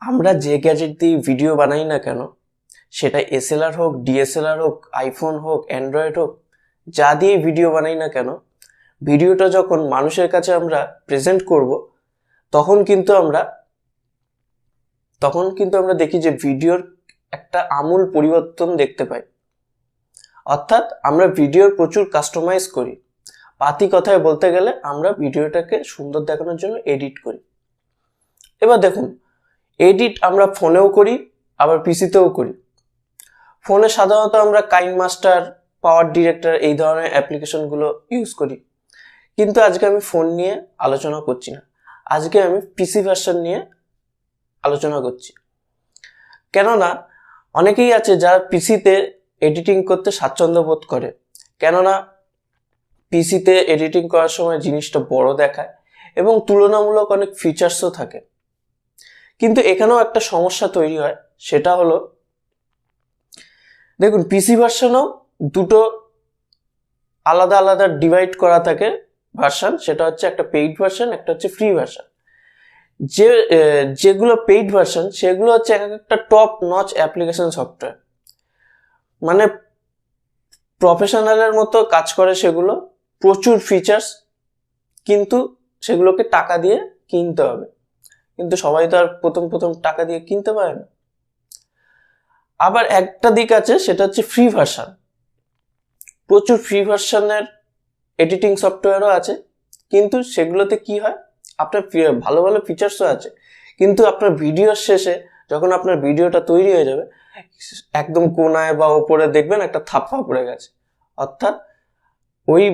আমরা যে গ্যাজেট দিয়ে ভিডিও বানাই না কেন, সেটা এসএলআর হোক, ডিএসএলআর হোক, আইফোন হোক, অ্যান্ড্রয়েড হোক, যা দিয়ে ভিডিও বানাই না কেন, ভিডিওটা যখন মানুষের কাছে আমরা প্রেজেন্ট করব, তখন কিন্তু আমরা দেখি যে ভিডিওর একটা আমূল পরিবর্তন দেখতে পাই। অর্থাৎ আমরা ভিডিওর প্রচুর কাস্টমাইজ করি। পাতি কথায় বলতে গেলে আমরা ভিডিওটাকে সুন্দর দেখানোর জন্য এডিট করি। এবার দেখুন, এডিট আমরা ফোনেও করি, আবার পিসিতেও করি। ফোনে সাধারণত আমরা কাইন মাস্টার, পাওয়ার ডিরেক্টর এই ধরনের অ্যাপ্লিকেশনগুলো ইউজ করি। কিন্তু আজকে আমি ফোন নিয়ে আলোচনা করছি না, আজকে আমি পিসি ভার্সন নিয়ে আলোচনা করছি। কেননা অনেকেই আছে যারা পিসিতে এডিটিং করতে স্বাচ্ছন্দ্য বোধ করে, কেননা পিসিতে এডিটিং করার সময় জিনিসটা বড় দেখায় এবং তুলনামূলক অনেক ফিচার্সও থাকে। কিন্তু এখানেও একটা সমস্যা তৈরি হয়, সেটা হলো দেখুন, পিসি ভার্সনও দুটো আলাদা আলাদা ডিভাইড করা থাকে ভার্সন। সেটা হচ্ছে একটা পেইড ভার্সন, একটা হচ্ছে ফ্রি ভার্সন। যেগুলো পেইড ভার্সন সেগুলো হচ্ছে একটা টপ নচ অ্যাপ্লিকেশন সফটওয়্যার, মানে প্রফেশনালের মতো কাজ করে সেগুলো, প্রচুর ফিচার্স, কিন্তু সেগুলোকে টাকা দিয়ে কিনতে হবে। কিন্তু সবাই তো আর প্রথম প্রথম টাকা দিয়ে কিনতে পারে না। আবার একটা দিক আছে, সেটা হচ্ছে ফ্রি ভার্সন। প্রচুর ফ্রি ভার্সনের এডিটিং সফটওয়্যারও আছে, কিন্তু সেগুলোতে কি হয়, আপনার ভালো ভালো ফিচার্সও আছে, কিন্তু আপনার ভিডিওর শেষে যখন আপনার ভিডিওটা তৈরি হয়ে যাবে, একদম কোনায় বা ওপরে দেখবেন একটা থাপ্পা পড়ে গেছে, অর্থাৎ ওই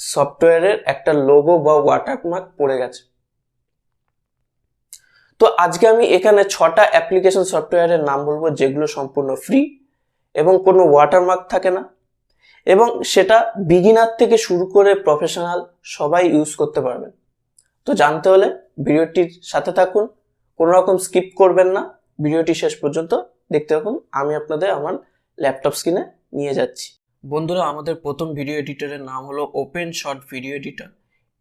সফটওয়্যারের একটা লোগো বা ওয়াটারমার্ক পড়ে গেছে। তো আজকে আমি এখানে 6টা অ্যাপ্লিকেশন সফটওয়্যারের নাম বলবো যেগুলো সম্পূর্ণ ফ্রি এবং কোনো ওয়াটারমার্ক থাকে না, এবং সেটা বিগিনার থেকে শুরু করে প্রফেশনাল সবাই ইউজ করতে পারবেন। তো জানতে হলে ভিডিওটির সাথে থাকুন, কোনো রকম স্কিপ করবেন না, ভিডিওটি শেষ পর্যন্ত দেখতে থাকুন। আমি আপনাদের আমার ল্যাপটপ স্ক্রিনে নিয়ে যাচ্ছি। বন্ধুরা, আমাদের প্রথম ভিডিও এডিটরের নাম হলো ওপেন শর্ট ভিডিও এডিটর।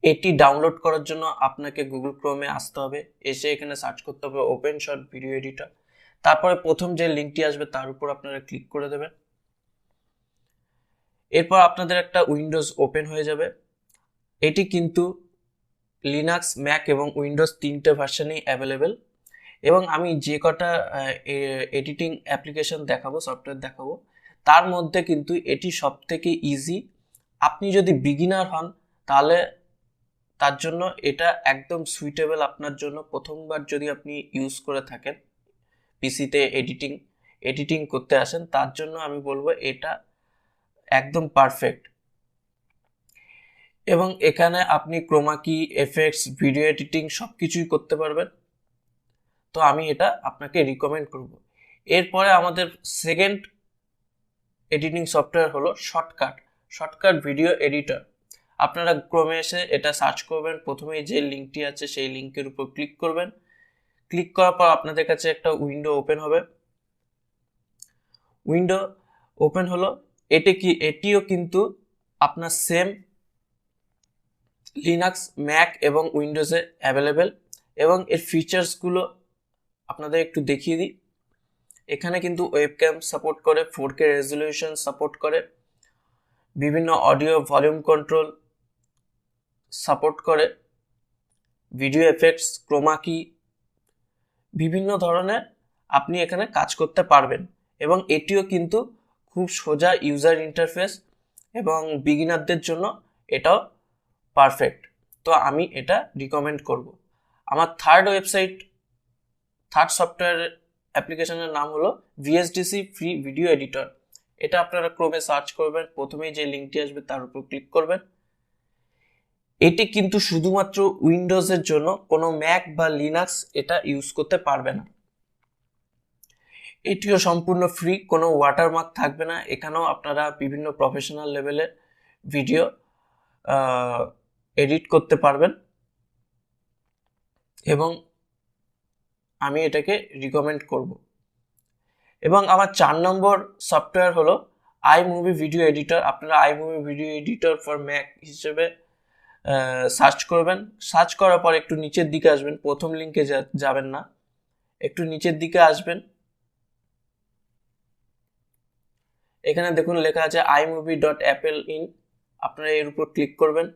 এটি ডাউনলোড করার জন্য আপনাকে গুগল ক্রোমে আসতে হবে, এসে এখানে সার্চ করতে হবে ওপেন শর্ট ভিডিও এডিটর। তারপরে প্রথম যে লিঙ্কটি আসবে তার উপর আপনারা ক্লিক করে দেবেন। এরপর আপনাদের একটা উইন্ডোজ ওপেন হয়ে যাবে। এটি কিন্তু লিনাক্স, ম্যাক এবং উইন্ডোজ 3টে ভার্সনেই অ্যাভেলেবেল। এবং আমি যে কটা এডিটিং অ্যাপ্লিকেশন দেখাবো, সফটওয়্যার দেখাবো, তার মধ্যে কিন্তু এটি সব থেকে ইজি। আপনি যদি বিগিনার হন তাহলে তার জন্য এটা একদম সুইটেবল আপনার জন্য। প্রথমবার যদি আপনি ইউজ করে থাকেন, পিসিতে এডিটিং করতে আসেন, তার জন্য আমি বলবো এটা একদম পারফেক্ট। এবং এখানে আপনি ক্রোমা কি, এফেক্টস, ভিডিও এডিটিং সব কিছুই করতে পারবেন। তো আমি এটা আপনাকে রিকমেন্ড করব। এরপরে আমাদের সেকেন্ড এডিটিং সফটওয়্যার হলো শর্টকাট ভিডিও এডিটর। আপনারা ক্রোমে এসে এটা সার্চ করবেন, প্রথমেই যে লিঙ্কটি আছে সেই লিঙ্কের উপর ক্লিক করবেন। ক্লিক করার পর আপনাদের কাছে একটা উইন্ডো ওপেন হবে। উইন্ডো ওপেন হলো, এটিও কিন্তু আপনার সেম লিনাক্স, ম্যাক এবং উইন্ডোজে অ্যাভেলেবেল। এবং এর ফিচার্সগুলো আপনাদের একটু দেখিয়ে দিই। এখানে কিন্তু ওয়েবক্যাম সাপোর্ট করে, 4K রেজলিউশন সাপোর্ট করে, বিভিন্ন অডিও ভলিউম কন্ট্রোল সাপোর্ট করে, ভিডিও এফেক্টস, ক্রোমা কি, বিভিন্ন ধরনের আপনি এখানে কাজ করতে পারবেন। এবং এটিও কিন্তু খুব সোজা ইউজার ইন্টারফেস, এবং বিগিনারদের জন্য এটাও পারফেক্ট। তো আমি এটা রিকমেন্ড করব। আমার থার্ড সফটওয়্যার অ্যাপ্লিকেশনের নাম হলো ভিএসডিসি ফ্রি ভিডিও এডিটর। এটা আপনারা ক্রোমে সার্চ করবেন, প্রথমেই যে লিঙ্কটি আসবে তার উপর ক্লিক করবেন। এটি কিন্তু শুধুমাত্র উইন্ডোজের জন্য, কোনো ম্যাক বা লিনাক্স এটা ইউজ করতে পারবে না। এটিও সম্পূর্ণ ফ্রি, কোনো ওয়াটারমার্ক থাকবে না। এখানেও আপনারা বিভিন্ন প্রফেশনাল লেভেলের ভিডিও এডিট করতে পারবেন, এবং আমি এটাকে রিকমেন্ড করব। এবং আমার 4 নম্বর সফটওয়্যার হলো আইমুভি ভিডিও এডিটর। আপনারা আইমুভি ভিডিও এডিটর ফর ম্যাক হিসেবে সার্চ করবেন। সার্চ করার পর একটু নিচের দিকে আসবেন, প্রথম লিঙ্কে যাবেন না, একটু নিচের দিকে আসবেন, এখানে দেখুন লেখা আছে imovie.apple.in, আপনারা এর উপর ক্লিক করবেন।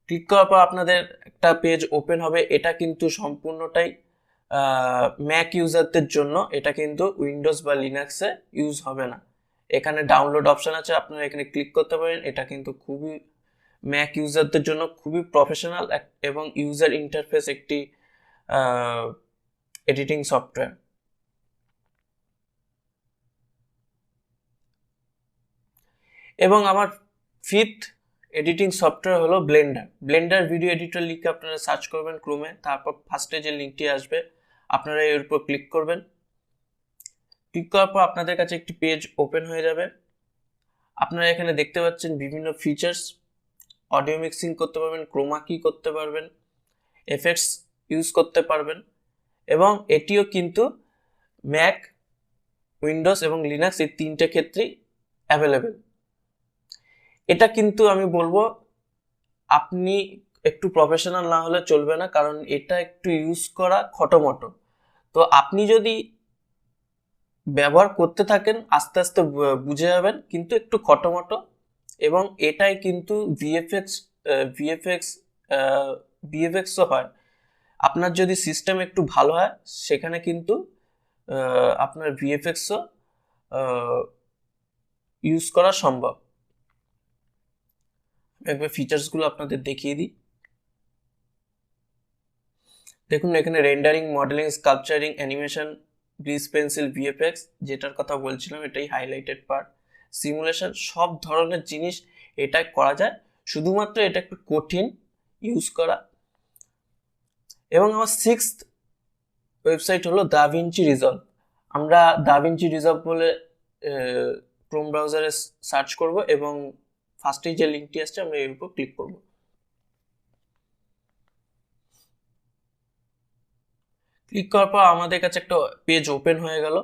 ক্লিক করার পর আপনাদের একটা পেজ ওপেন হবে। এটা কিন্তু সম্পূর্ণটাই ম্যাক ইউজারদের জন্য, এটা কিন্তু উইন্ডোজ বা লিনাক্সে ইউজ হবে না। এখানে ডাউনলোড অপশন আছে, আপনারা এখানে ক্লিক করতে পারেন। এটা কিন্তু খুবই ম্যাক ইউজারদের জন্য খুবই প্রফেশনাল এবং ইউজার ইন্টারফেস একটি এডিটিং সফটওয়্যার। এবং আমার ফিফথ এডিটিং সফটওয়্যার হলো ব্লেন্ডার। ব্লেন্ডার ভিডিও এডিটর লিখে আপনারা সার্চ করবেন ক্রোমে, তারপর ফার্স্টে যে লিঙ্কটি আসবে আপনারা এর উপর ক্লিক করবেন। ক্লিক করার পর আপনাদের কাছে একটি পেজ ওপেন হয়ে যাবে। আপনারা এখানে দেখতে পাচ্ছেন বিভিন্ন ফিচার্স, অডিও মিক্সিং করতে পারবেন, ক্রোমা কি করতে পারবেন, এফেক্টস ইউজ করতে পারবেন, এবং এটিও কিন্তু ম্যাক, উইন্ডোজ এবং লিনাক্স এই তিনটে ক্ষেত্রেই অ্যাভেলেবেল। এটা কিন্তু আমি বলবো আপনি একটু প্রফেশনাল না হলে চলবে না, কারণ এটা একটু ইউজ করা খটোমটো। তো আপনি যদি ব্যবহার করতে থাকেন আস্তে আস্তে বুঝে যাবেন, কিন্তু একটু খটোমটো। এবং এটাই কিন্তু ভিএফএক্সও হয়। আপনার যদি সিস্টেম একটু ভালো হয় সেখানে কিন্তু আপনার ভিএফএক্সও ইউজ করা সম্ভব। একবার ফিচার্সগুলো আপনাদের দেখিয়ে দিই। দেখুন এখানে rendering, modelling, sculpturing, animation, grease pencil, VFX, যেটার কথা বলছিলাম এটাই হাইলাইটেড পার্ট, সিমুলেশন, সব ধরনের জিনিস এটা করা যায়। শুধুমাত্র এটা একটু কঠিন ইউজ করা। এবং আমার সিক্সথ ওয়েবসাইট হলো দাভিঞ্চি রিজলভ। আমরা দাভিঞ্চি রিজলভ বলে ক্রোম ব্রাউজারে সার্চ করব এবং ফার্স্টেই যে লিঙ্কটি আসছে আমরা এর উপর ক্লিক করব। ক্লিক করার পর আমাদের কাছে একটা পেজ ওপেন হয়ে গেল।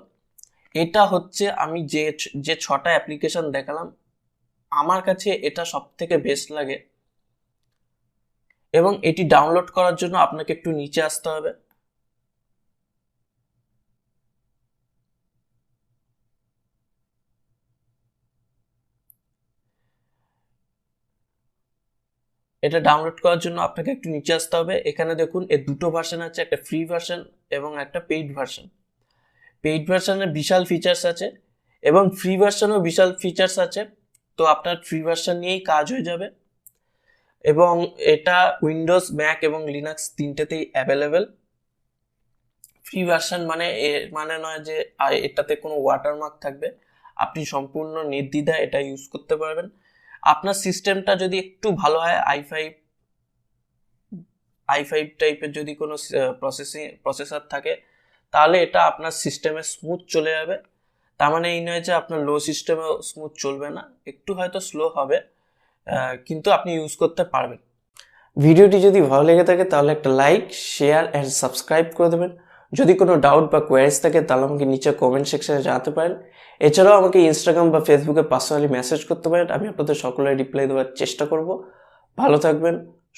এটা হচ্ছে আমি যে 6টা অ্যাপ্লিকেশন দেখালাম, আমার কাছে এটা সব থেকে বেস্ট লাগে। এবং এটি ডাউনলোড করার জন্য আপনাকে একটু নিচে আসতে হবে। এটা ডাউনলোড করার জন্য আপনাকে একটু নিচে আসতে হবে। এখানে দেখুন এর দুটো ভার্সন আছে, একটা ফ্রি ভার্সন এবং একটা পেইড ভার্সন। পেইড ভার্সনে বিশাল ফিচার্স আছে এবং ফ্রি ভার্সনেও বিশাল ফিচার্স আছে। তো আপনার ফ্রি ভার্সন নিয়েই কাজ হয়ে যাবে। এবং এটা উইন্ডোজ, ম্যাক এবং লিনাক্স তিনটেতেই অ্যাভেলেবেল। ফ্রি ভার্সন মানে এর মানে নয় যে এটাতে কোনো ওয়াটারমার্ক থাকবে, আপনি সম্পূর্ণ নির্দ্বিধায় এটা ইউজ করতে পারবেন। আপনার সিস্টেমটা যদি একটু ভালো হয়, i5 টাইপের যদি কোনো প্রসেসর থাকে, তাহলে এটা আপনার সিস্টেমে স্মুথ চলে যাবে। তার মানে এই নয় যে আপনার লো সিস্টেমেও স্মুথ চলবে না, একটু হয়তো স্লো হবে, কিন্তু আপনি ইউজ করতে পারবেন। ভিডিওটি যদি ভালো লেগে থাকে তাহলে একটা লাইক, শেয়ার অ্যান্ড সাবস্ক্রাইব করে দেবেন। যদি কোনো ডাউট বা কোয়ারিজ থাকে তাহলে আমাকে নিচে কমেন্ট সেকশনে জানাতে পারেন। এছাড়াও আমাকে ইনস্টাগ্রাম বা ফেসবুকে পার্সোনালি মেসেজ করতে পারেন, আমি আপনাদের সকলের রিপ্লাই দেওয়ার চেষ্টা করব। ভালো থাকবেন,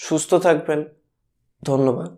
সুস্থ থাকবেন, ধন্যবাদ।